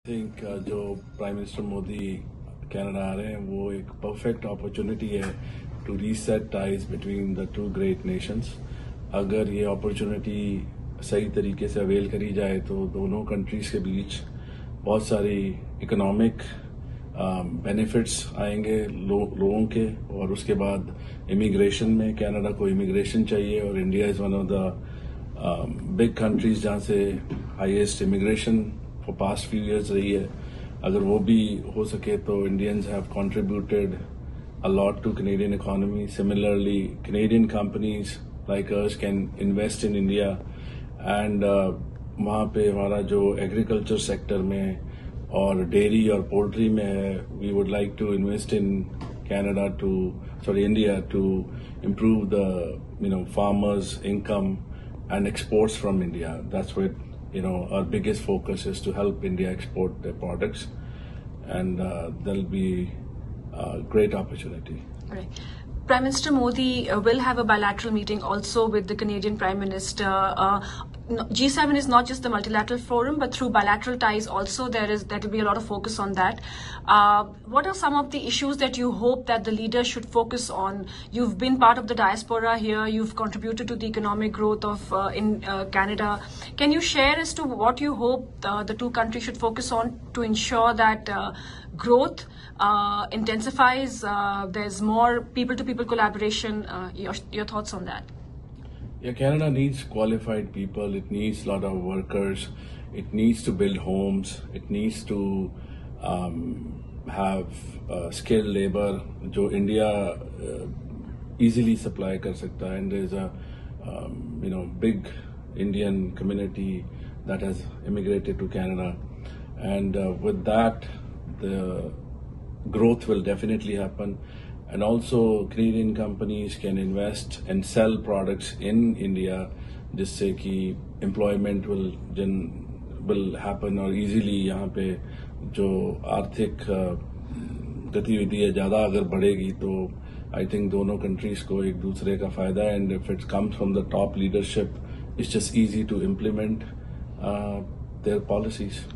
Think जो prime minister Modi Canada आ रहे हैं वो एक परफेक्ट अपॉर्चुनिटी है to reset ties between the two great nations. अगर ये अपॉर्चुनिटी सही तरीके से अवेल करी जाए तो दोनों कंट्रीज के बीच बहुत सारी इकोनॉमिक बेनिफिट्स आएंगे लोगों के। और उसके बाद इमिग्रेशन में कनाडा को इमिग्रेशन चाहिए और India is one of the big countries जहां से highest immigration for past few years रही है। अगर वो भी हो सके तो Indians have contributed a lot to Canadian economy. Similarly, Canadian companies like us can invest in India and वहाँ पे हमारा जो एग्रीकल्चर सेक्टर में और डेयरी और पोल्ट्री में है, we would like to invest in India to improve the farmers' income and exports from India. That's what our biggest focus is, to help India export their products, and there'll be great opportunity. Right. Prime Minister Modi will have a bilateral meeting also with the Canadian Prime Minister. G7 is not just the multilateral forum, but through bilateral ties also there will be a lot of focus on that. What are some of the issues that you hope that the leaders should focus on? You've been part of the diaspora here. You've contributed to the economic growth of in Canada. Can you share as to what you hope the two countries should focus on to ensure that growth intensifies, there's more people-to-people collaboration? Your thoughts on that? Yeah, Canada needs qualified people. It needs a lot of workers. It needs to build homes. It needs to have skilled labor, जो India easily supply कर सकता है. And there's a big Indian community that has immigrated to Canada, and with that, the growth will definitely happen. And also Canadian companies can invest and sell products in India, जिससे कि employment will happen और easily यहाँ पे जो आर्थिक गतिविधि है ज़्यादा अगर बढ़ेगी तो I think दोनों countries को एक दूसरे का फायदा है. And if it comes from the top leadership, it's just easy to implement their policies.